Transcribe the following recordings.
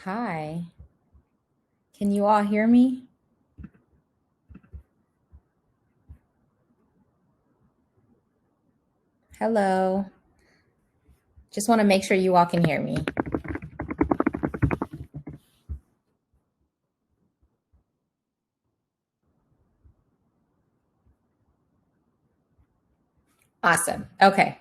Hi, can you all hear me? Hello. Just want to make sure you all can hear me. Awesome. Okay.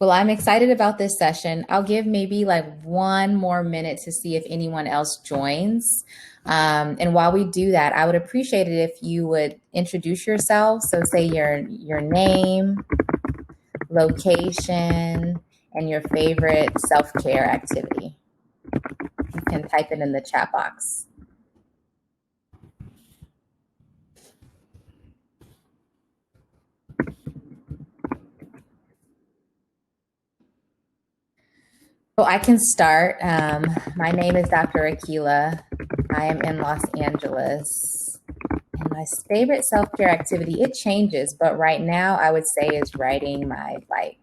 Well, I'm excited about this session. I'll give maybe like one more minute to see if anyone else joins. And while we do that, I would appreciate it if you would introduce yourself. So say your name, location, and your favorite self-care activity. You can type it in the chat box. So I can start. My name is Dr. Akilah. I am in Los Angeles. And my favorite self-care activity, it changes, but right now I would say is riding my bike.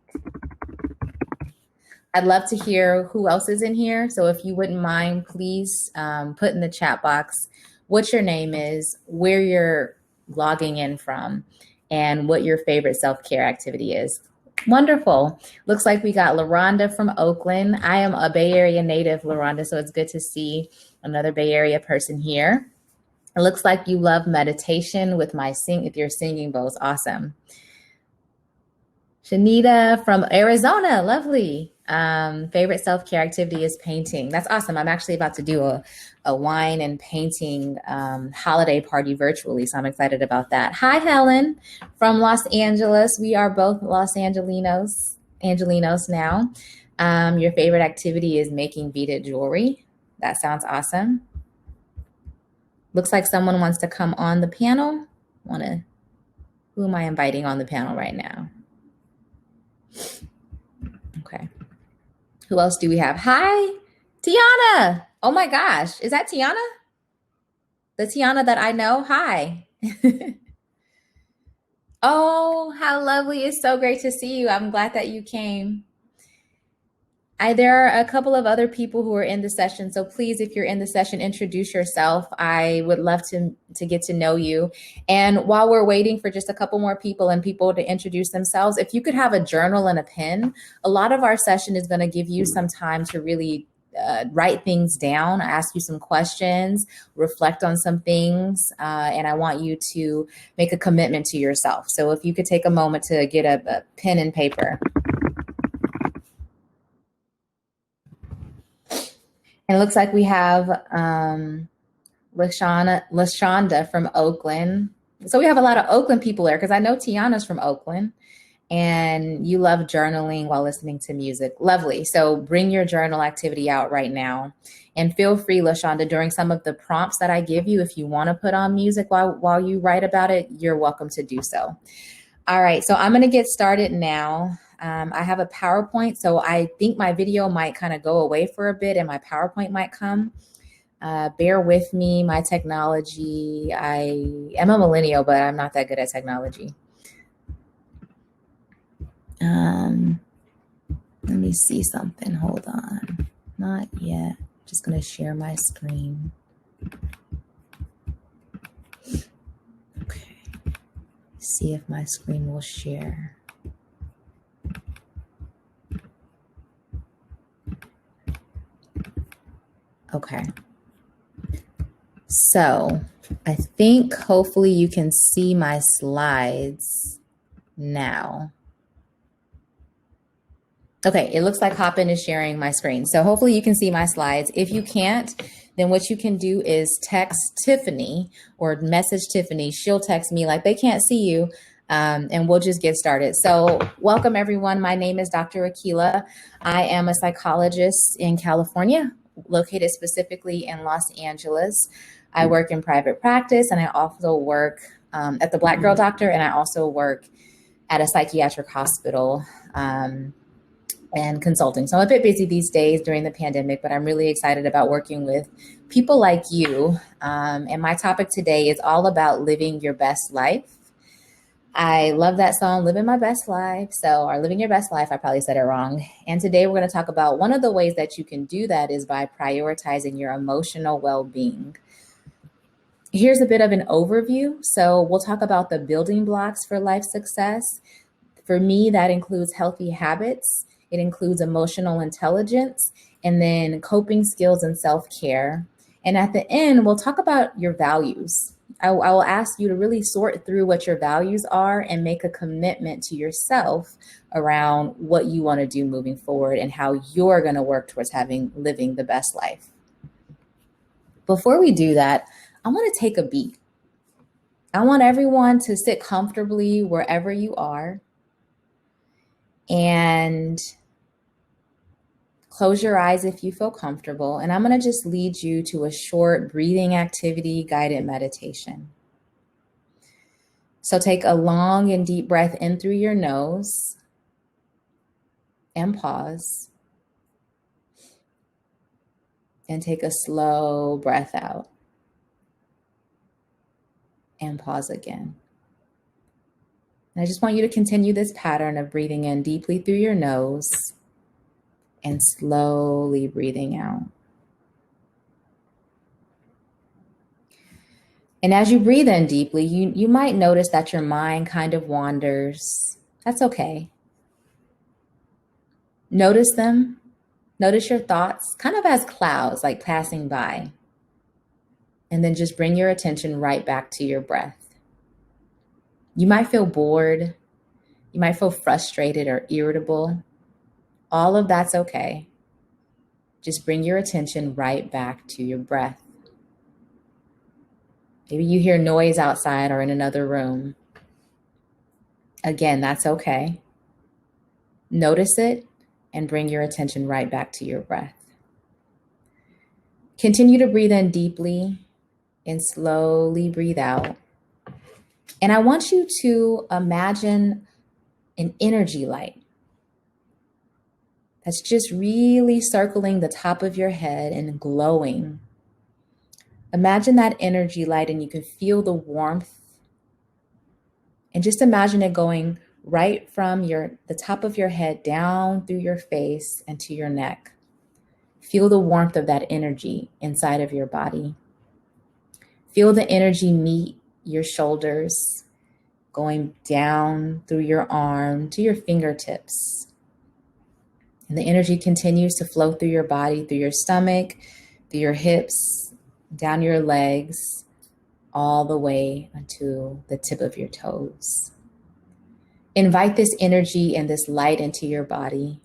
I'd love to hear who else is in here. So if you wouldn't mind, please put in the chat box what your name is, where you're logging in from, and what your favorite self-care activity is. Wonderful. Looks like we got LaRonda from Oakland. I am a Bay Area native, LaRonda, so it's good to see another Bay Area person here. It looks like you love meditation with your singing bowls. Awesome. Shanita from Arizona. Lovely. Favorite self-care activity is painting. That's awesome. I'm actually about to do a wine and painting holiday party virtually, so I'm excited about that. Hi, Helen from Los Angeles. We are both Angelinos now. Your favorite activity is making beaded jewelry. That sounds awesome. Looks like someone wants to come on the panel. Who am I inviting on the panel right now? Okay. Who else do we have? Hi, Tiana. Oh my gosh. Is that Tiana? The Tiana that I know? Hi. Oh, how lovely. It's so great to see you. I'm glad that you came. There are a couple of other people who are in the session. So please, if you're in the session, introduce yourself. I would love to get to know you. And while we're waiting for just a couple more people and people to introduce themselves, if you could have a journal and a pen, a lot of our session is going to give you some time to really write things down, ask you some questions, reflect on some things, and I want you to make a commitment to yourself. So if you could take a moment to get a pen and paper. And it looks like we have LaShonda from Oakland. So we have a lot of Oakland people there because I know Tiana's from Oakland and you love journaling while listening to music. Lovely. So bring your journal activity out right now. And feel free, LaShonda, during some of the prompts that I give you, if you want to put on music while you write about it, you're welcome to do so. All right, so I'm going to get started now. I have a PowerPoint, so I think my video might kind of go away for a bit and my PowerPoint might come. Bear with me, my technology. I am a millennial, but I'm not that good at technology. Let me see something. Hold on. Not yet. Just going to share my screen. Okay. See if my screen will share. Okay. So I think hopefully you can see my slides now. Okay, it looks like Hopin is sharing my screen. So hopefully you can see my slides. If you can't, then what you can do is text Tiffany or message Tiffany. She'll text me like they can't see you, and we'll just get started. So welcome everyone. My name is Dr. Akilah. I am a psychologist in California, located specifically in Los Angeles. I work in private practice and I also work at the Black Girl Doctor, and I also work at a psychiatric hospital and consulting. So I'm a bit busy these days during the pandemic, but I'm really excited about working with people like you. And my topic today is all about living your best life. I love that song, Living My Best Life. So, or Living Your Best Life, I probably said it wrong. And today we're going to talk about one of the ways that you can do that is by prioritizing your emotional well being. Here's a bit of an overview. So, we'll talk about the building blocks for life success. For me, that includes healthy habits, it includes emotional intelligence, and then coping skills and self care. And at the end, we'll talk about your values. I will ask you to really sort through what your values are and make a commitment to yourself around what you want to do moving forward and how you're going to work towards living the best life. Before we do that, I want to take a beat. I want everyone to sit comfortably wherever you are and close your eyes if you feel comfortable. And I'm going to just lead you to a short breathing activity guided meditation. So take a long and deep breath in through your nose and pause. And take a slow breath out and pause again. And I just want you to continue this pattern of breathing in deeply through your nose and slowly breathing out. And as you breathe in deeply, you might notice that your mind kind of wanders. That's okay. Notice them. Notice your thoughts kind of as clouds, like passing by. And then just bring your attention right back to your breath. You might feel bored. You might feel frustrated or irritable. All of that's okay. Just bring your attention right back to your breath. Maybe you hear noise outside or in another room. Again, that's okay. Notice it and bring your attention right back to your breath. Continue to breathe in deeply and slowly breathe out. And I want you to imagine an energy light that's just really circling the top of your head and glowing. Imagine that energy light and you can feel the warmth. And just imagine it going right from the top of your head down through your face and to your neck. Feel the warmth of that energy inside of your body. Feel the energy meet your shoulders, going down through your arm to your fingertips. And the energy continues to flow through your body, through your stomach, through your hips, down your legs, all the way to the tip of your toes. Invite this energy and this light into your body.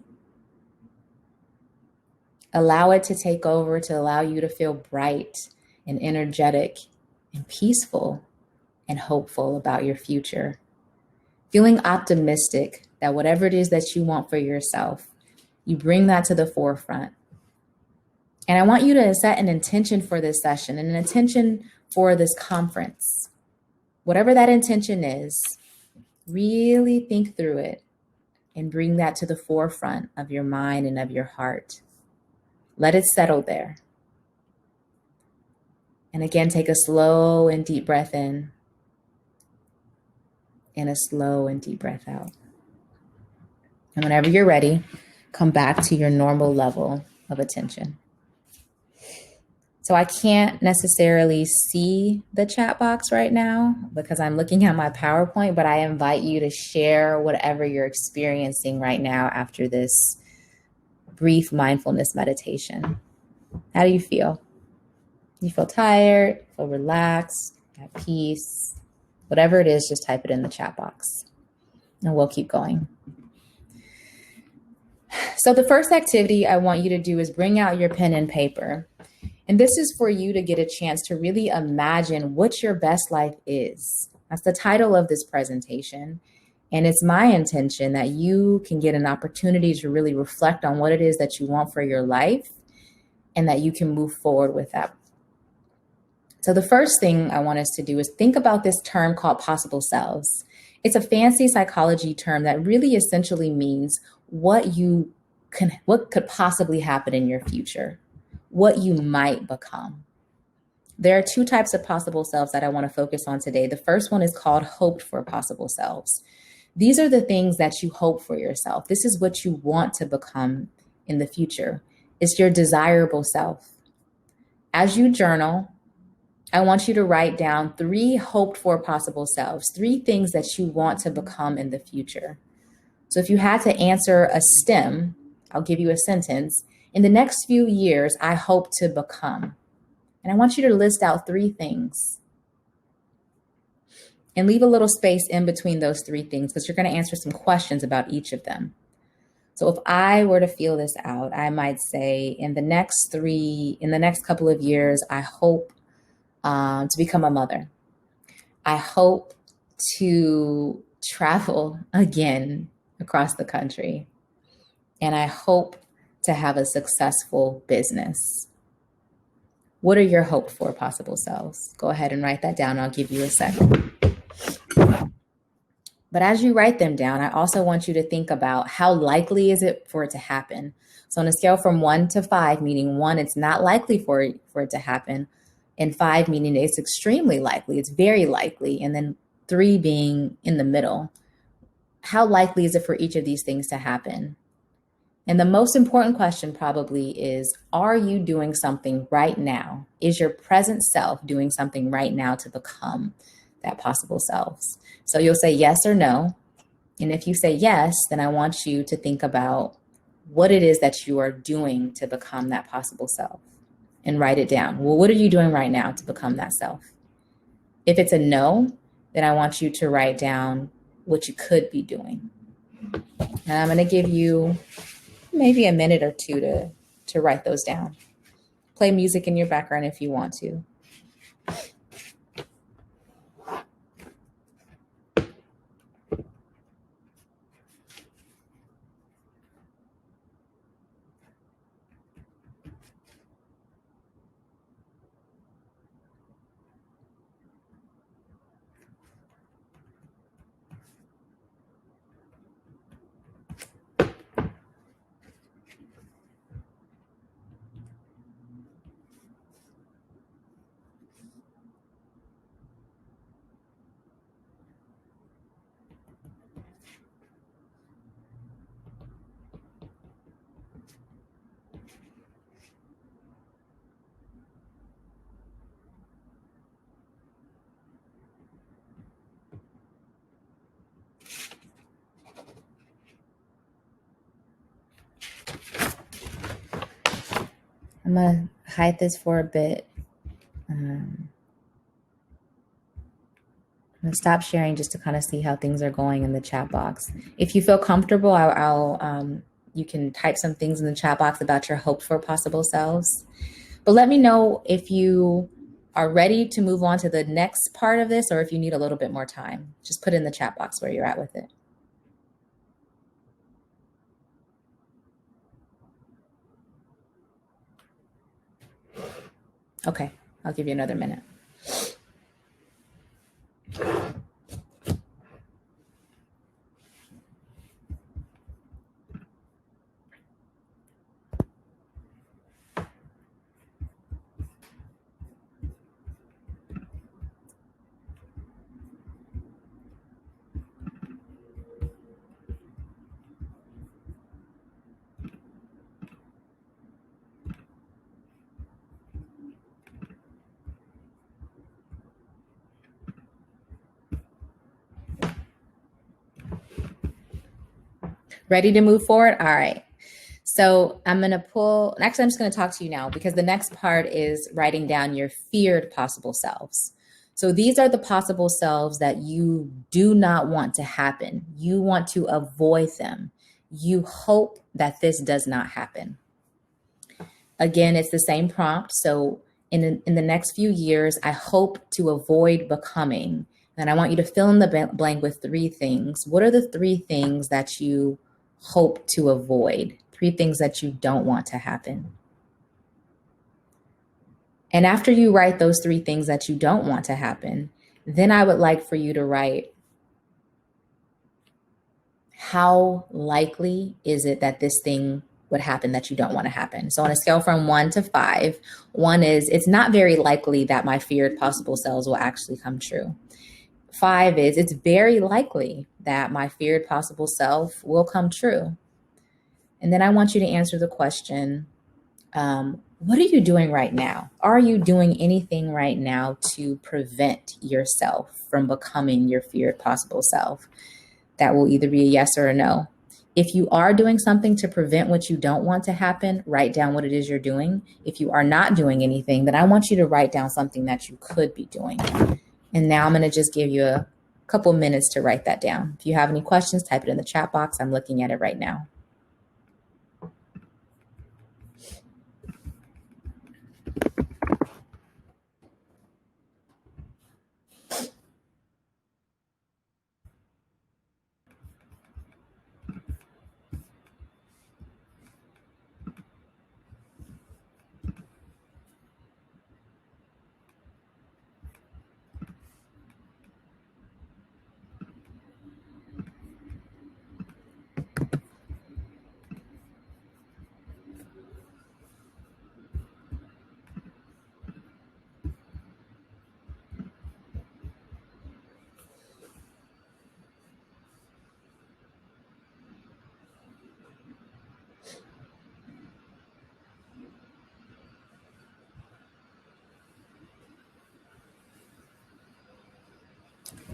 Allow it to take over, to allow you to feel bright and energetic and peaceful and hopeful about your future. Feeling optimistic that whatever it is that you want for yourself, you bring that to the forefront. And I want you to set an intention for this session and an intention for this conference. Whatever that intention is, really think through it and bring that to the forefront of your mind and of your heart. Let it settle there. And again, take a slow and deep breath in and a slow and deep breath out. And whenever you're ready, come back to your normal level of attention. So I can't necessarily see the chat box right now because I'm looking at my PowerPoint, but I invite you to share whatever you're experiencing right now after this brief mindfulness meditation. How do you feel? You feel tired, feel relaxed, at peace, whatever it is, just type it in the chat box and we'll keep going. So the first activity I want you to do is bring out your pen and paper. And this is for you to get a chance to really imagine what your best life is. That's the title of this presentation. And it's my intention that you can get an opportunity to really reflect on what it is that you want for your life and that you can move forward with that. So the first thing I want us to do is think about this term called possible selves. It's a fancy psychology term that really essentially means what could possibly happen in your future, what you might become. There are two types of possible selves that I want to focus on today. The first one is called hoped for possible selves. These are the things that you hope for yourself. This is what you want to become in the future. It's your desirable self. As you journal, I want you to write down 3 hoped for possible selves, 3 things that you want to become in the future. So if you had to answer a STEM, I'll give you a sentence. In the next few years, I hope to become. And I want you to list out 3 things. And leave a little space in between those 3 things because you're going to answer some questions about each of them. So if I were to feel this out, I might say in the next couple of years, I hope to become a mother. I hope to travel again across the country. And I hope to have a successful business. What are your hoped for possible selves? Go ahead and write that down. I'll give you a second. But as you write them down, I also want you to think about how likely is it for it to happen. So on a scale from 1 to 5, meaning 1, it's not likely for it to happen, and 5 meaning it's extremely likely, it's very likely, and then 3 being in the middle. How likely is it for each of these things to happen? And the most important question probably is, are you doing something right now? Is your present self doing something right now to become that possible selves? So you'll say yes or no. And if you say yes, then I want you to think about what it is that you are doing to become that possible self and write it down. Well, what are you doing right now to become that self? If it's a no, then I want you to write down what you could be doing. And I'm going to give you maybe a minute or 2 to write those down. Play music in your background if you want to. I'm going to hide this for a bit. I'm going to stop sharing just to kind of see how things are going in the chat box. If you feel comfortable, you can type some things in the chat box about your hoped for possible selves. But let me know if you are ready to move on to the next part of this or if you need a little bit more time. Just put in the chat box where you're at with it. Okay, I'll give you another minute. Ready to move forward? All right. So I'm going to I'm just going to talk to you now because the next part is writing down your feared possible selves. So these are the possible selves that you do not want to happen. You want to avoid them. You hope that this does not happen. Again, it's the same prompt. So in the next few years, I hope to avoid becoming. And I want you to fill in the blank with 3 things. What are the 3 things that you hope to avoid? 3 things that you don't want to happen. And after you write those 3 things that you don't want to happen, then I would like for you to write, how likely is it that this thing would happen that you don't want to happen. So on a scale from 1 to 5, 1 is it's not very likely that my feared possible selves will actually come true. 5 is it's very likely that my feared possible self will come true. And then I want you to answer the question, what are you doing right now? Are you doing anything right now to prevent yourself from becoming your feared possible self? That will either be a yes or a no. If you are doing something to prevent what you don't want to happen, write down what it is you're doing. If you are not doing anything, then I want you to write down something that you could be doing. And now I'm going to just give you a couple minutes to write that down. If you have any questions, type it in the chat box. I'm looking at it right now.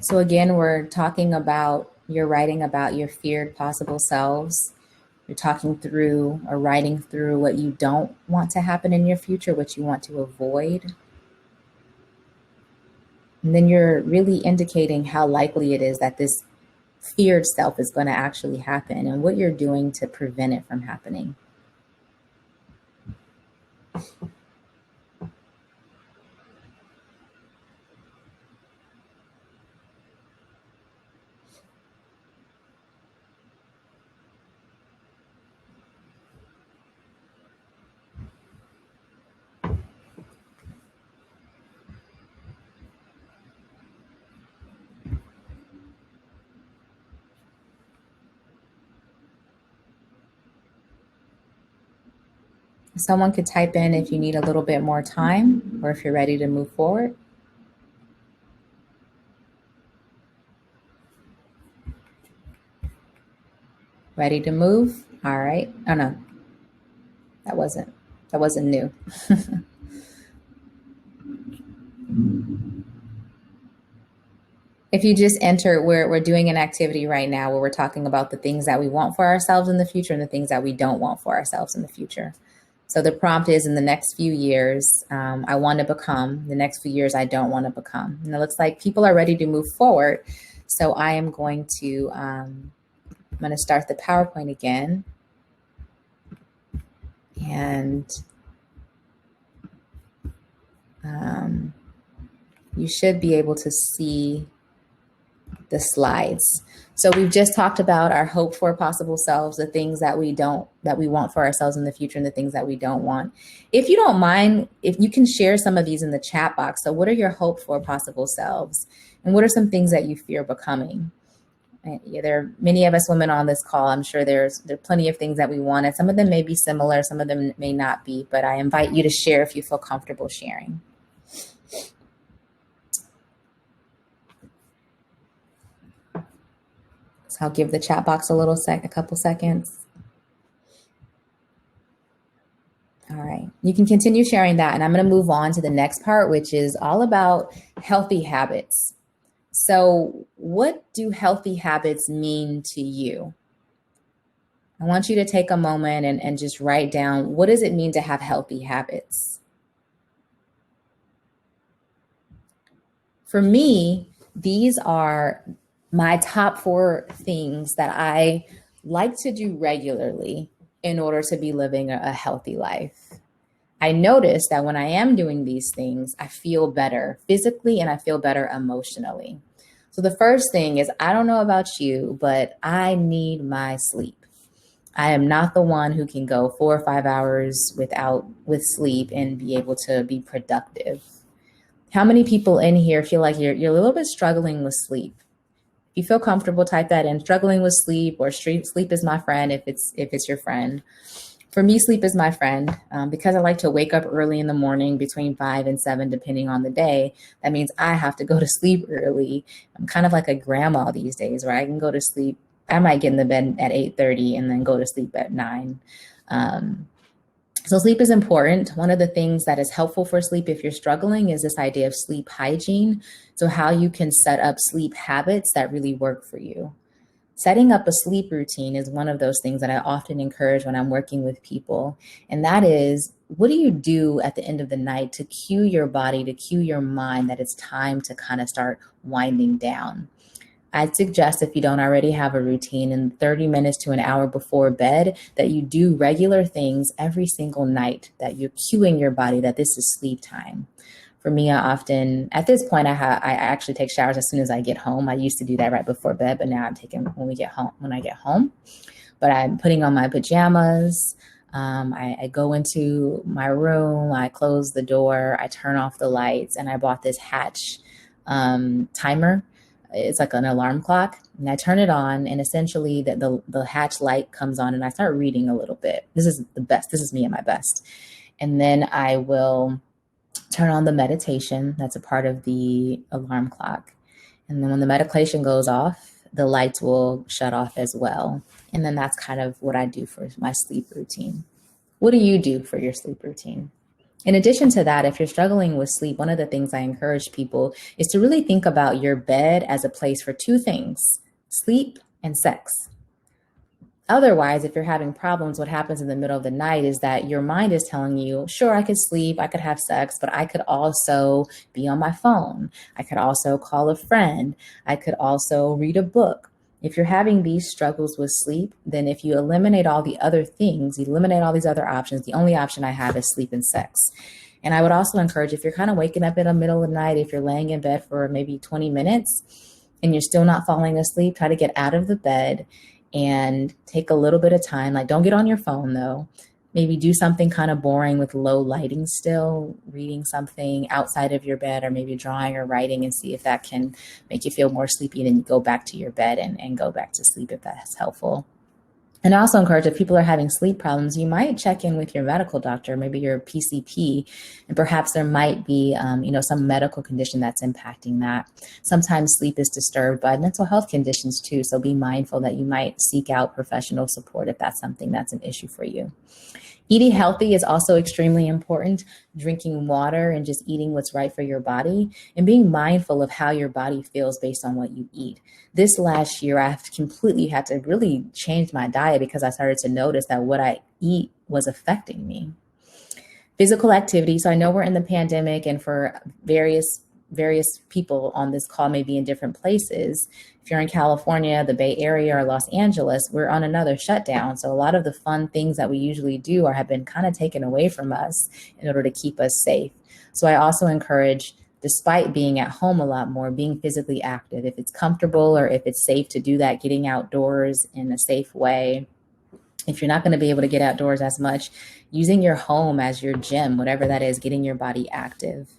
So again, we're talking about, you're writing about your feared possible selves. You're talking through or writing through what you don't want to happen in your future, what you want to avoid. And then you're really indicating how likely it is that this feared self is going to actually happen and what you're doing to prevent it from happening. Someone could type in if you need a little bit more time or if you're ready to move forward. Ready to move? All right. Oh no, that wasn't new. If you just enter, we're doing an activity right now where we're talking about the things that we want for ourselves in the future and the things that we don't want for ourselves in the future. So the prompt is, in the next few years, I want to become. The next few years, I don't want to become. And it looks like people are ready to move forward. So I am going to, I'm going to start the PowerPoint again. And you should be able to see the slides. So we've just talked about our hope for possible selves, the things that we want for ourselves in the future and the things that we don't want. If you don't mind, if you can share some of these in the chat box. So what are your hope for possible selves? And what are some things that you fear becoming? And there are many of us women on this call. I'm sure there are plenty of things that we want, and some of them may be similar, some of them may not be, but I invite you to share if you feel comfortable sharing. So I'll give the chat box a couple seconds. All right, you can continue sharing that, and I'm going to move on to the next part, which is all about healthy habits. So what do healthy habits mean to you? I want you to take a moment and just write down, what does it mean to have healthy habits? For me, these are my top 4 things that I like to do regularly in order to be living a healthy life. I notice that when I am doing these things, I feel better physically and I feel better emotionally. So the first thing is, I don't know about you, but I need my sleep. I am not the one who can go 4 or 5 hours with sleep and be able to be productive. How many people in here feel like you're a little bit struggling with sleep? If you feel comfortable, type that in. Struggling with sleep, or sleep is my friend if it's your friend. For me, sleep is my friend. Because I like to wake up early in the morning between 5 and 7, depending on the day. That means I have to go to sleep early. I'm kind of like a grandma these days where I can go to sleep. I might get in the bed at 8:30 and then go to sleep at 9. Um, so sleep is important. One of the things that is helpful for sleep if you're struggling is this idea of sleep hygiene. So how you can set up sleep habits that really work for you. Setting up a sleep routine is one of those things that I often encourage when I'm working with people. And that is, what do you do at the end of the night to cue your body, to cue your mind that it's time to kind of start winding down? I'd suggest, if you don't already have a routine, in 30 minutes to an hour before bed, that you do regular things every single night, that you're cueing your body that this is sleep time. For me, I often, at this point, I actually take showers as soon as I get home. I used to do that right before bed, but now I'm taking when I get home. But I'm putting on my pajamas. I go into my room. I close the door. I turn off the lights, and I bought this Hatch timer. It's like an alarm clock, and I turn it on, and essentially the Hatch light comes on, and I start reading a little bit. This is the best. This is me at my best. And then I will turn on the meditation. That's a part of the alarm clock. And then when the meditation goes off, the lights will shut off as well. And then that's kind of what I do for my sleep routine. What do you do for your sleep routine? In addition to that, if you're struggling with sleep, one of the things I encourage people is to really think about your bed as a place for two things: sleep and sex. Otherwise, if you're having problems, what happens in the middle of the night is that your mind is telling you, sure, I could sleep, I could have sex, but I could also be on my phone. I could also call a friend. I could also read a book. If you're having these struggles with sleep, then if you eliminate all the other things, you eliminate all these other options, the only option I have is sleep and sex. And I would also encourage, if you're kind of waking up in the middle of the night, if you're laying in bed for maybe 20 minutes and you're still not falling asleep, try to get out of the bed and take a little bit of time. Like, don't get on your phone though. Maybe do something kind of boring with low lighting still, reading something outside of your bed, or maybe drawing or writing, and see if that can make you feel more sleepy. Then you go back to your bed and go back to sleep if that's helpful. And I also encourage, if people are having sleep problems, you might check in with your medical doctor, maybe your PCP, and perhaps there might be, some medical condition that's impacting that. Sometimes sleep is disturbed by mental health conditions too, so be mindful that you might seek out professional support if that's something that's an issue for you. Eating healthy is also extremely important. Drinking water and just eating what's right for your body, and being mindful of how your body feels based on what you eat. This last year, I've completely had to really change my diet because I started to notice that what I eat was affecting me. Physical activity. So I know we're in the pandemic, and for various people on this call may be in different places. If you're in California, the Bay Area, or Los Angeles, we're on another shutdown. So a lot of the fun things that we usually do have been kind of taken away from us in order to keep us safe. So I also encourage, despite being at home a lot more, being physically active. If it's comfortable or if it's safe to do that, getting outdoors in a safe way. If you're not going to be able to get outdoors as much, using your home as your gym, whatever that is, getting your body active.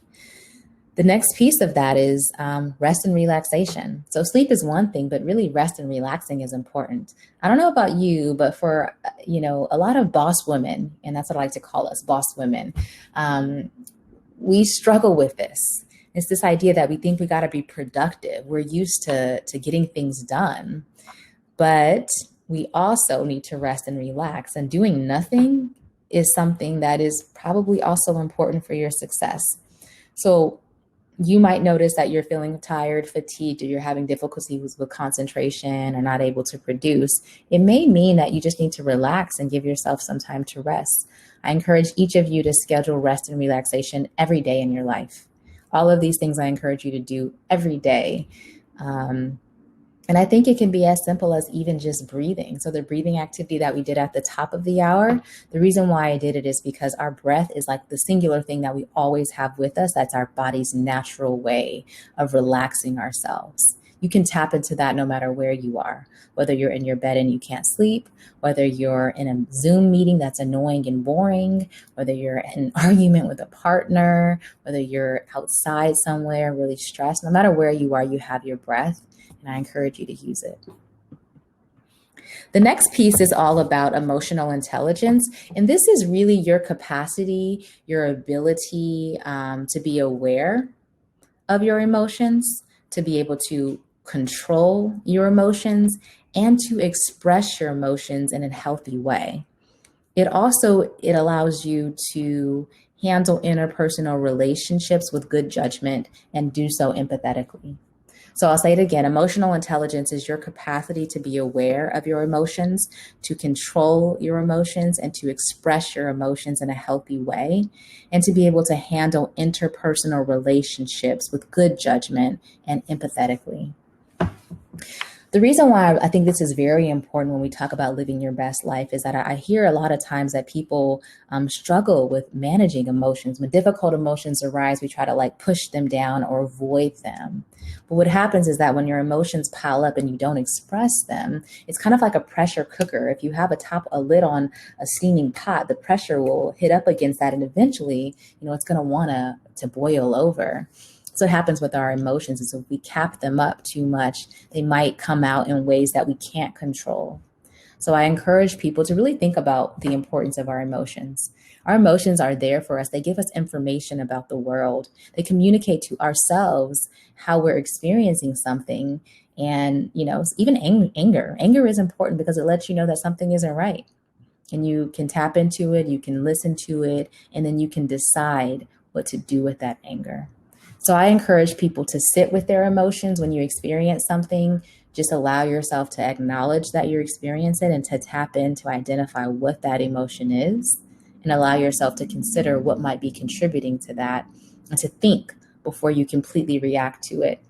The next piece of that is rest and relaxation. So sleep is one thing, but really rest and relaxing is important. I don't know about you, but for, a lot of boss women, and that's what I like to call us, boss women, we struggle with this. It's this idea that we think we got to be productive. We're used to getting things done, but we also need to rest and relax. And doing nothing is something that is probably also important for your success. So you might notice that you're feeling tired, fatigued, or you're having difficulties with concentration or not able to produce. It may mean that you just need to relax and give yourself some time to rest. I encourage each of you to schedule rest and relaxation every day in your life. All of these things I encourage you to do every day. And I think it can be as simple as even just breathing. So the breathing activity that we did at the top of the hour, the reason why I did it is because our breath is like the singular thing that we always have with us. That's our body's natural way of relaxing ourselves. You can tap into that no matter where you are, whether you're in your bed and you can't sleep, whether you're in a Zoom meeting that's annoying and boring, whether you're in an argument with a partner, whether you're outside somewhere really stressed. No matter where you are, you have your breath. And I encourage you to use it. The next piece is all about emotional intelligence. And this is really your capacity, your ability to be aware of your emotions, to be able to control your emotions, and to express your emotions in a healthy way. It allows you to handle interpersonal relationships with good judgment and do so empathetically. So I'll say it again. Emotional intelligence is your capacity to be aware of your emotions, to control your emotions, and to express your emotions in a healthy way, and to be able to handle interpersonal relationships with good judgment and empathetically. The reason why I think this is very important when we talk about living your best life is that I hear a lot of times that people struggle with managing emotions. When difficult emotions arise, we try to like push them down or avoid them. But what happens is that when your emotions pile up and you don't express them, it's kind of like a pressure cooker. If you have a lid on a steaming pot, the pressure will hit up against that, and eventually, it's going to want to boil over. So what happens with our emotions is if we cap them up too much, they might come out in ways that we can't control. So I encourage people to really think about the importance of our emotions. Our emotions are there for us. They give us information about the world. They communicate to ourselves how we're experiencing something. And, even anger. Anger is important because it lets you know that something isn't right. And you can tap into it, you can listen to it, and then you can decide what to do with that anger. So I encourage people to sit with their emotions when you experience something. Just allow yourself to acknowledge that you're experiencing it and to tap in to identify what that emotion is, and allow yourself to consider what might be contributing to that, and to think before you completely react to it.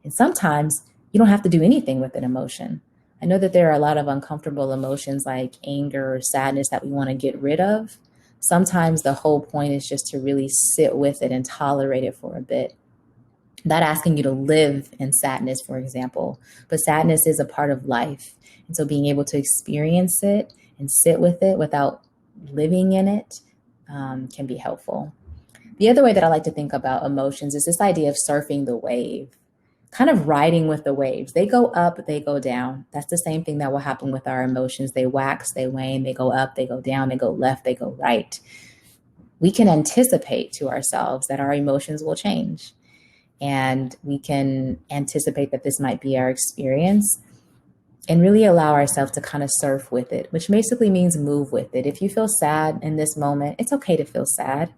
And sometimes you don't have to do anything with an emotion. I know that there are a lot of uncomfortable emotions like anger or sadness that we want to get rid of. Sometimes the whole point is just to really sit with it and tolerate it for a bit. Not asking you to live in sadness, for example, but sadness is a part of life. And so being able to experience it and sit with it without living in it can be helpful. The other way that I like to think about emotions is this idea of surfing the wave, kind of riding with the waves. They go up, they go down. That's the same thing that will happen with our emotions. They wax, they wane, they go up, they go down, they go left, they go right. We can anticipate to ourselves that our emotions will change. And we can anticipate that this might be our experience and really allow ourselves to kind of surf with it, which basically means move with it. If you feel sad in this moment, it's okay to feel sad.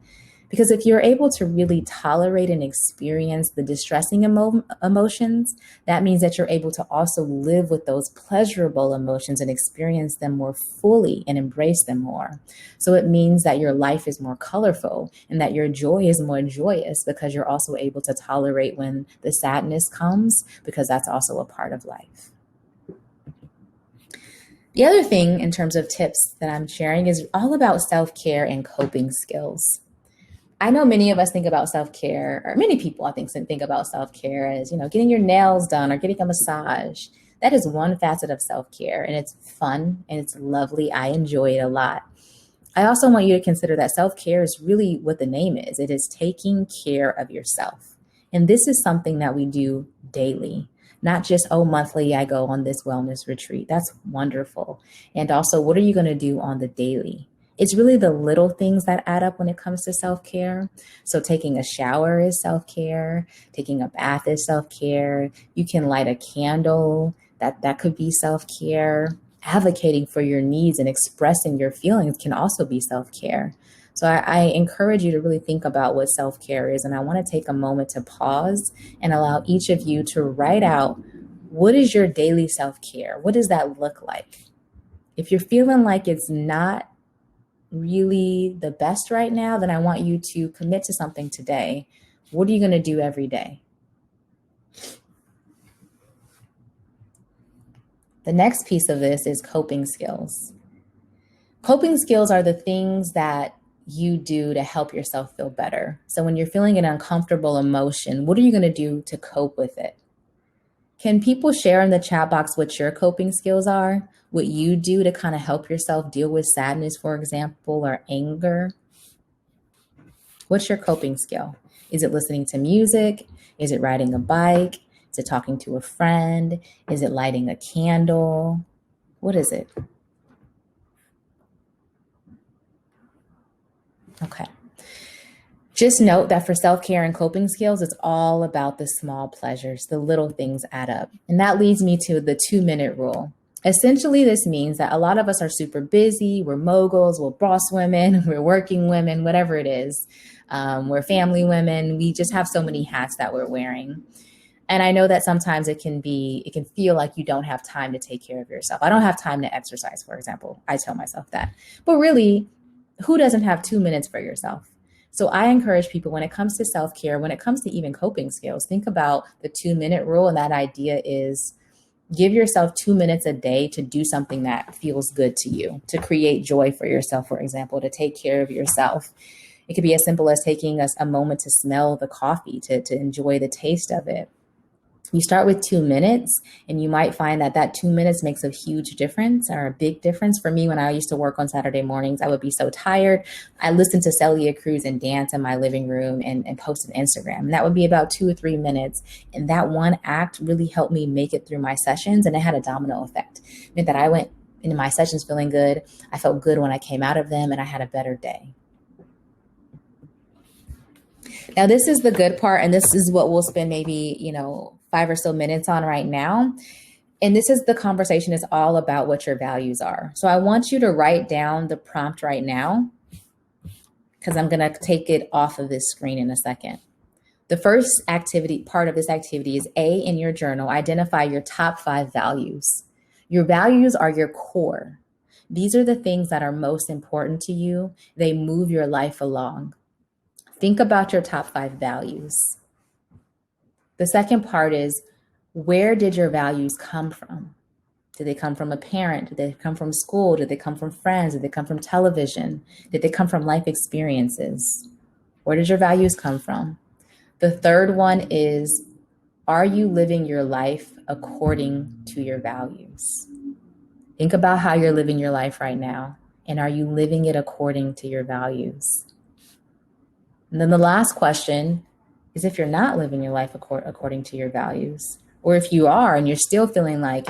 Because if you're able to really tolerate and experience the distressing emotions, that means that you're able to also live with those pleasurable emotions and experience them more fully and embrace them more. So it means that your life is more colorful and that your joy is more joyous because you're also able to tolerate when the sadness comes, because that's also a part of life. The other thing in terms of tips that I'm sharing is all about self-care and coping skills. I know many of us think about self-care, or many people I think about self-care as, getting your nails done or getting a massage. That is one facet of self-care, and it's fun and it's lovely. I enjoy it a lot. I also want you to consider that self-care is really what the name is. It is taking care of yourself. And this is something that we do daily, not just, monthly I go on this wellness retreat. That's wonderful. And also, what are you going to do on the daily? It's really the little things that add up when it comes to self-care. So taking a shower is self-care. Taking a bath is self-care. You can light a candle. That could be self-care. Advocating for your needs and expressing your feelings can also be self-care. So I encourage you to really think about what self-care is. And I want to take a moment to pause and allow each of you to write out, what is your daily self-care? What does that look like? If you're feeling like it's not really the best right now, then I want you to commit to something today. What are you going to do every day? The next piece of this is coping skills. Coping skills are the things that you do to help yourself feel better. So when you're feeling an uncomfortable emotion, what are you going to do to cope with it? Can people share in the chat box what your coping skills are? What you do to kind of help yourself deal with sadness, for example, or anger? What's your coping skill? Is it listening to music? Is it riding a bike? Is it talking to a friend? Is it lighting a candle? What is it? Okay. Just note that for self-care and coping skills, it's all about the small pleasures. The little things add up. And that leads me to the 2-minute rule. Essentially, this means that a lot of us are super busy. We're moguls, we're boss women, we're working women, whatever it is. We're family women. We just have so many hats that we're wearing. And I know that sometimes it can feel like you don't have time to take care of yourself. I don't have time to exercise, for example. I tell myself that. But really, who doesn't have 2 minutes for yourself? So I encourage people, when it comes to self-care, when it comes to even coping skills, think about the 2-minute rule. And that idea is give yourself 2 minutes a day to do something that feels good to you, to create joy for yourself, for example, to take care of yourself. It could be as simple as taking a moment to smell the coffee, to enjoy the taste of it. You start with 2 minutes, and you might find that 2 minutes makes a huge difference, or a big difference. For me, when I used to work on Saturday mornings, I would be so tired. I listened to Celia Cruz and dance in my living room and post on Instagram. And that would be about 2 or 3 minutes. And that one act really helped me make it through my sessions. And it had a domino effect. It meant that I went into my sessions feeling good. I felt good when I came out of them, and I had a better day. Now, this is the good part, and this is what we'll spend maybe, 5 or so minutes on right now. And this is the conversation is all about what your values are. So I want you to write down the prompt right now, because I'm going to take it off of this screen in a second. The first part of this activity is A, in your journal, identify your top 5 values. Your values are your core. These are the things that are most important to you. They move your life along. Think about your top 5 values. The second part is, where did your values come from? Did they come from a parent? Did they come from school? Did they come from friends? Did they come from television? Did they come from life experiences? Where did your values come from? The third one is, are you living your life according to your values? Think about how you're living your life right now, and are you living it according to your values? And then the last question is, if you're not living your life according to your values, or if you are and you're still feeling like,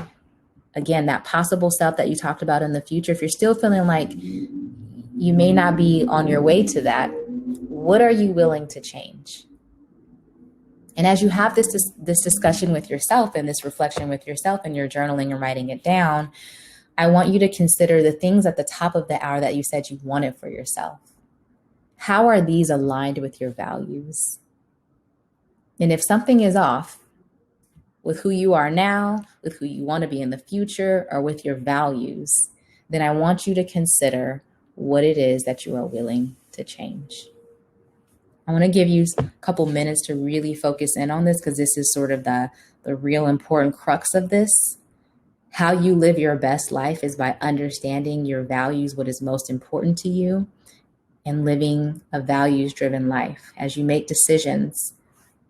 again, that possible self that you talked about in the future, if you're still feeling like you may not be on your way to that, what are you willing to change? And as you have this discussion with yourself and this reflection with yourself, and you're journaling and writing it down, I want you to consider the things at the top of the hour that you said you wanted for yourself. How are these aligned with your values? And if something is off with who you are now, with who you want to be in the future, or with your values, then I want you to consider what it is that you are willing to change. I want to give you a couple minutes to really focus in on this, because this is sort of the real important crux of this. How you live your best life is by understanding your values, what is most important to you, and living a values-driven life. As you make decisions,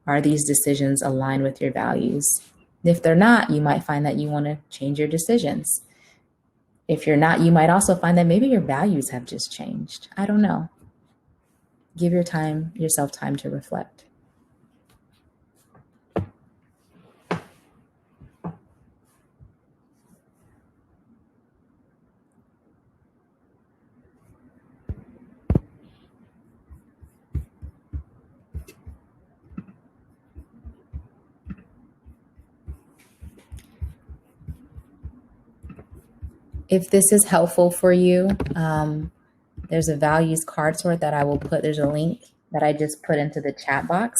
are these decisions aligned with your values? If they're not, you might find that you want to change your decisions. If you're not, you might also find that maybe your values have just changed. I don't know. Give yourself time to reflect. If this is helpful for you, there's a values card sort that I will put. There's a link that I just put into the chat box.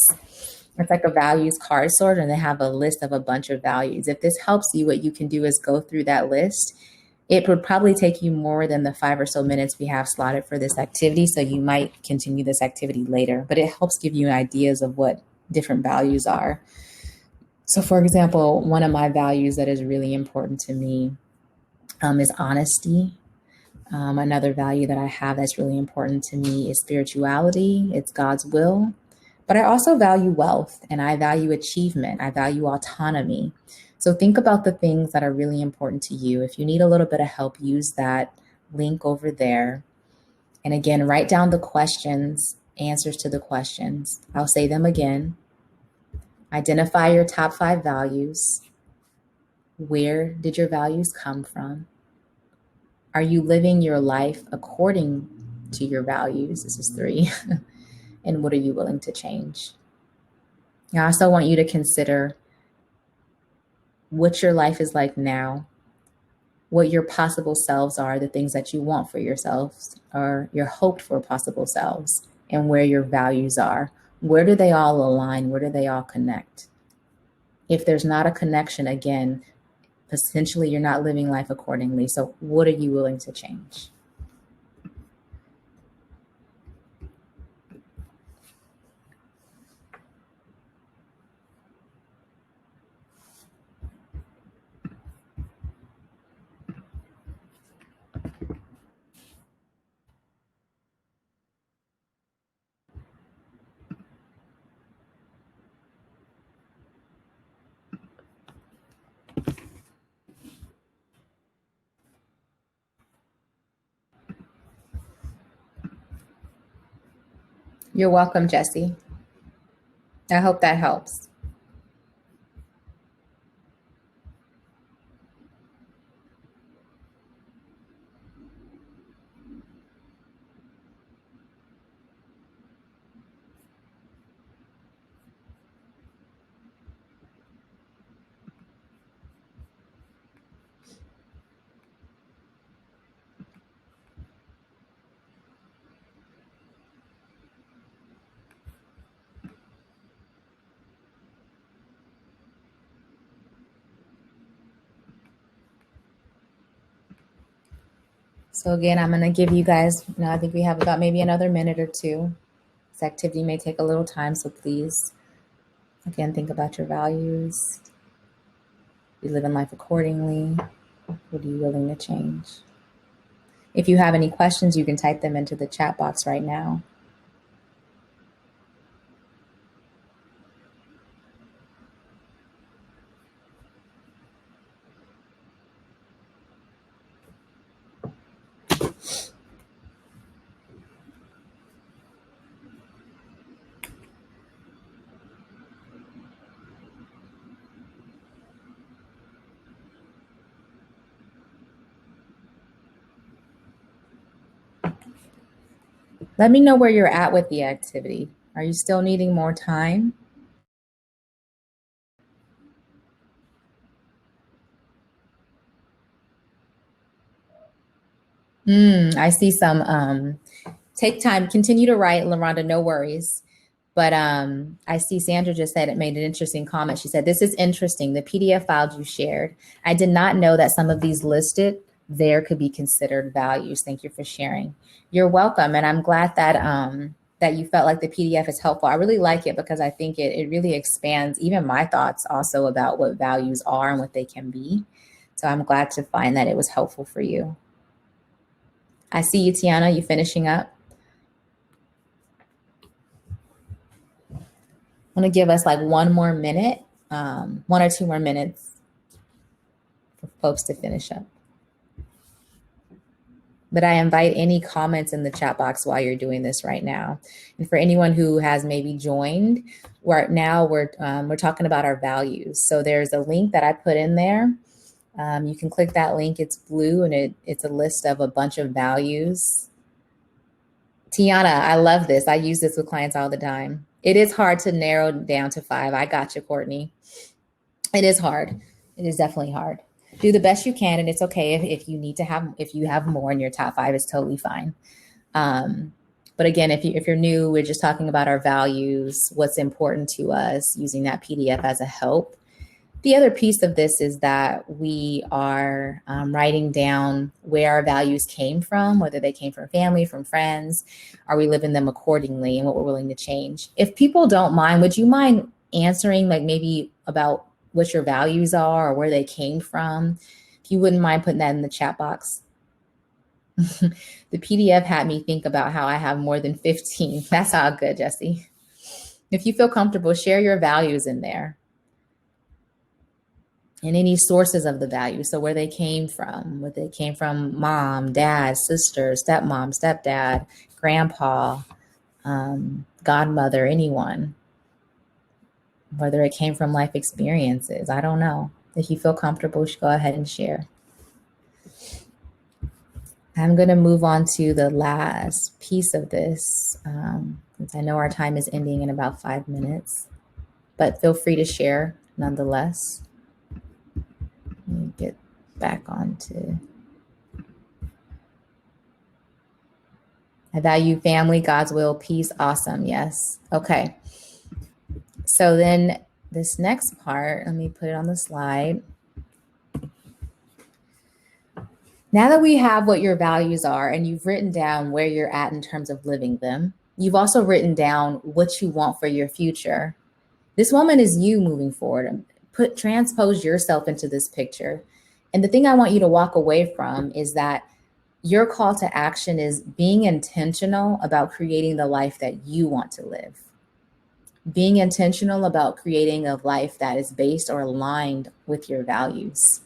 It's like a values card sort, and they have a list of a bunch of values. If this helps you, what you can do is go through that list. It would probably take you more than the 5 or so minutes we have slotted for this activity, so you might continue this activity later, but it helps give you ideas of what different values are. So for example, one of my values that is really important to me is honesty. Another value that I have that's really important to me is spirituality. It's God's will. But I also value wealth, and I value achievement. I value autonomy. So think about the things that are really important to you. If you need a little bit of help, use that link over there. And again, write down the questions, answers to the questions. I'll say them again. Identify your top 5 values. Where did your values come from? Are you living your life according to your values? This is 3. And what are you willing to change? I also want you to consider what your life is like now, what your possible selves are, the things that you want for yourselves or your hoped for possible selves, and where your values are. Where do they all align? Where do they all connect? If there's not a connection, again, potentially you're not living life accordingly. So what are you willing to change? You're welcome, Jesse. I hope that helps. So again, I'm going to give you guys, I think we have about maybe another minute or two. This activity may take a little time, so please, again, think about your values. You live in life accordingly. What are you willing to change? If you have any questions, you can type them into the chat box right now. Let me know where you're at with the activity. Are you still needing more time? I see some. Take time, continue to write, LaRonda, no worries. But I see Sandra just said it made an interesting comment. She said, this is interesting. The PDF files you shared. I did not know that some of these listed there could be considered values. Thank you for sharing. You're welcome. And I'm glad that that you felt like the PDF is helpful. I really like it because I think it really expands even my thoughts also about what values are and what they can be. So I'm glad to find that it was helpful for you. I see you, Tiana, you finishing up? I'm going to give us like one more minute, 1 or 2 more minutes for folks to finish up. But I invite any comments in the chat box while you're doing this right now. And for anyone who has maybe joined, right now we're talking about our values. So there's a link that I put in there. You can click that link. It's blue and it's a list of a bunch of values. Tiana, I love this. I use this with clients all the time. It is hard to narrow down to 5. I got you, Courtney. It is hard. It is definitely hard. Do the best you can, and it's okay if you need to have, if you have more in your top 5, it's totally fine. But again, if you're new, we're just talking about our values, what's important to us, using that PDF as a help. The other piece of this is that we are writing down where our values came from, whether they came from family, from friends. Are we living them accordingly, and what we're willing to change? If people don't mind, would you mind answering like maybe about what your values are or where they came from? If you wouldn't mind putting that in the chat box. The PDF had me think about how I have more than 15. That's all good, Jesse. If you feel comfortable, share your values in there. And any sources of the value. So where they came from, whether they came from mom, dad, sister, stepmom, stepdad, grandpa, godmother, anyone. Whether it came from life experiences, I don't know. If you feel comfortable, go ahead and share. I'm going to move on to the last piece of this, since I know our time is ending in about 5 minutes, but feel free to share nonetheless. Let me get back onto. I value family, God's will, peace. Awesome. Yes. Okay. So then this next part, let me put it on the slide. Now that we have what your values are and you've written down where you're at in terms of living them, you've also written down what you want for your future. This moment is you moving forward. Transpose yourself into this picture. And the thing I want you to walk away from is that your call to action is being intentional about creating the life that you want to live. Being intentional about creating a life that is based or aligned with your values.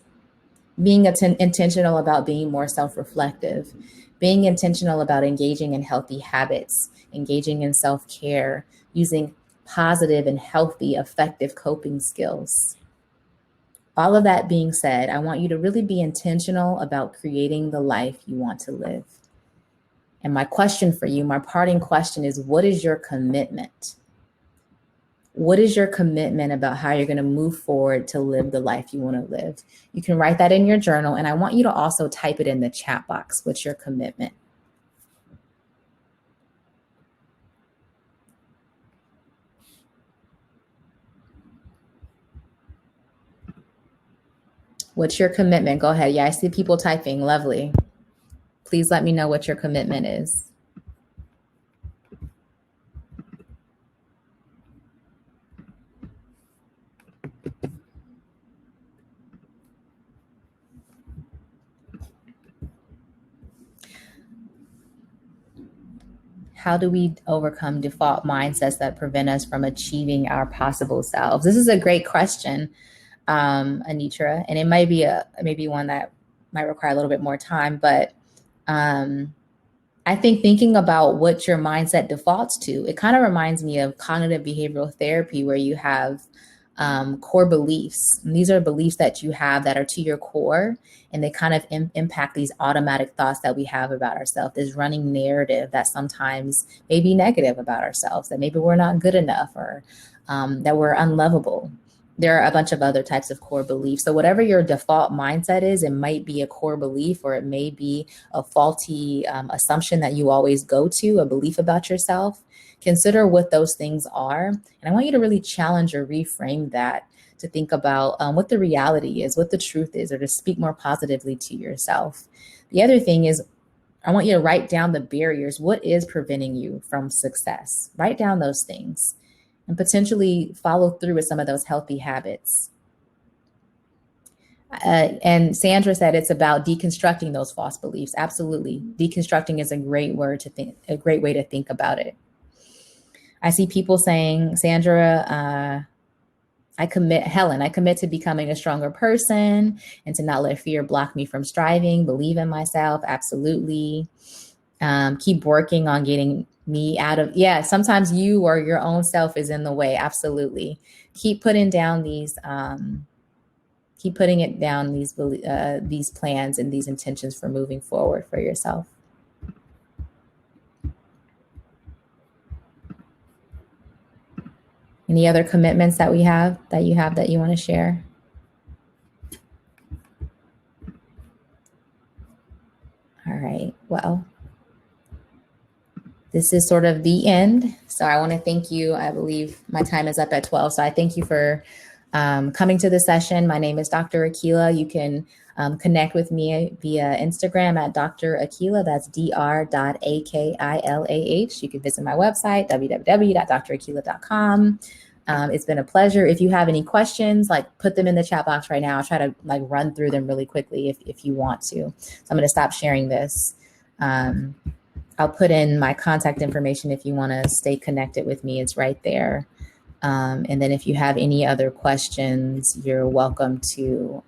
Being intentional about being more self-reflective. Being intentional about engaging in healthy habits, engaging in self-care, using positive and healthy, effective coping skills. All of that being said, I want you to really be intentional about creating the life you want to live. And my question for you, my parting question is, what is your commitment? What is your commitment about how you're going to move forward to live the life you want to live? You can write that in your journal, and I want you to also type it in the chat box. What's your commitment? What's your commitment? Go ahead. Yeah, I see people typing. Lovely. Please let me know what your commitment is. How do we overcome default mindsets that prevent us from achieving our possible selves? This is a great question, Anitra, and it might be maybe one that might require a little bit more time, but I think thinking about what your mindset defaults to, it kind of reminds me of cognitive behavioral therapy, where you have core beliefs. And these are beliefs that you have that are to your core, and they kind of impact these automatic thoughts that we have about ourselves, this running narrative that sometimes may be negative about ourselves, that maybe we're not good enough, or that we're unlovable. There are a bunch of other types of core beliefs. So whatever your default mindset is, it might be a core belief, or it may be a faulty assumption that you always go to, a belief about yourself. Consider what those things are. And I want you to really challenge or reframe that, to think about what the reality is, what the truth is, or to speak more positively to yourself. The other thing is, I want you to write down the barriers. What is preventing you from success? Write down those things and potentially follow through with some of those healthy habits. And Sandra said it's about deconstructing those false beliefs. Absolutely. Deconstructing is a great word to think, a great way to think about it. I see people saying, Sandra, I commit to becoming a stronger person and to not let fear block me from striving, believe in myself. Absolutely. Keep working on getting me out of, sometimes you or your own self is in the way. Absolutely. Keep putting it down, these plans and these intentions for moving forward for yourself. Any other commitments that you have that you want to share? All right. Well, this is sort of the end. So I want to thank you. I believe my time is up at 12. So I thank you for coming to the session. My name is Dr. Akilah. You can connect with me via Instagram at Dr. Akilah. That's dr.akilah. You can visit my website, www.drakilah.com. It's been a pleasure. If you have any questions, put them in the chat box right now. I'll try to run through them really quickly if you want to. So I'm going to stop sharing this. I'll put in my contact information if you want to stay connected with me. It's right there. And then if you have any other questions, you're welcome to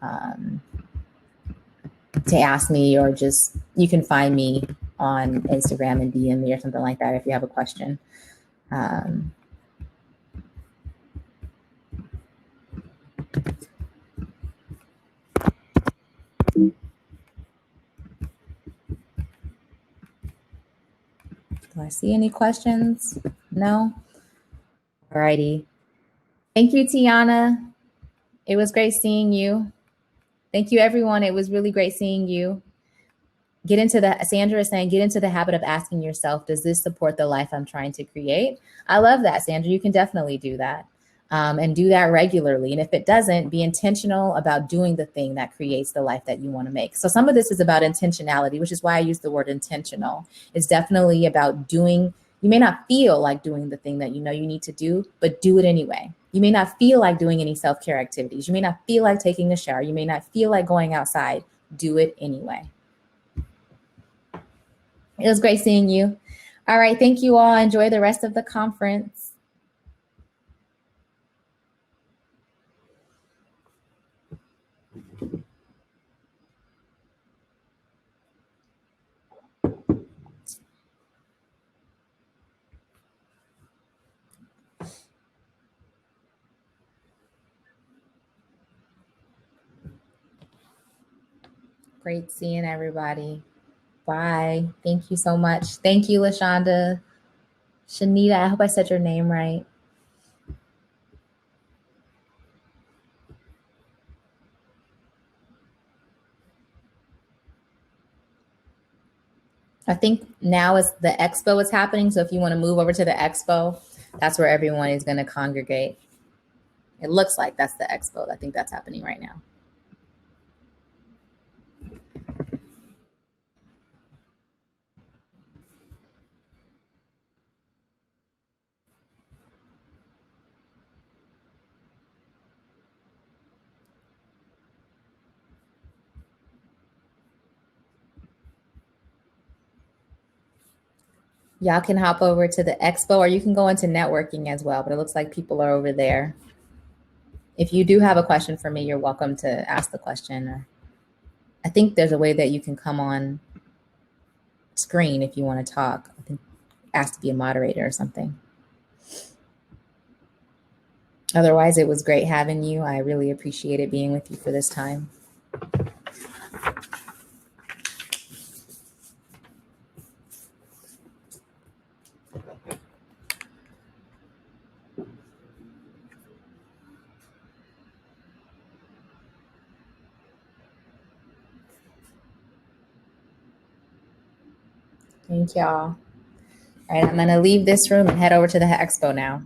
ask me, or just, you can find me on Instagram and DM me or something like that if you have a question. Do I see any questions? No? Alrighty. Thank you, Tiana. It was great seeing you. Thank you, everyone. It was really great seeing you. Sandra is saying, get into the habit of asking yourself, does this support the life I'm trying to create? I love that, Sandra. You can definitely do that. And do that regularly. And if it doesn't, be intentional about doing the thing that creates the life that you want to make. So some of this is about intentionality, which is why I use the word intentional. It's definitely about doing. You may not feel like doing the thing that you know you need to do, but do it anyway. You may not feel like doing any self-care activities. You may not feel like taking a shower. You may not feel like going outside. Do it anyway. It was great seeing you. All right. Thank you all. Enjoy the rest of the conference. Great seeing everybody. Bye. Thank you so much. Thank you, LaShonda. Shanita, I hope I said your name right. I think now is the expo is happening. So if you want to move over to the expo, that's where everyone is going to congregate. It looks like that's the expo. I think that's happening right now. Y'all can hop over to the expo, or you can go into networking as well, but it looks like people are over there. If you do have a question for me, you're welcome to ask the question. Or I think there's a way that you can come on screen if you want to talk. I think ask to be a moderator or something. Otherwise, it was great having you. I really appreciated being with you for this time. Thank y'all. All right, I'm going to leave this room and head over to the expo now.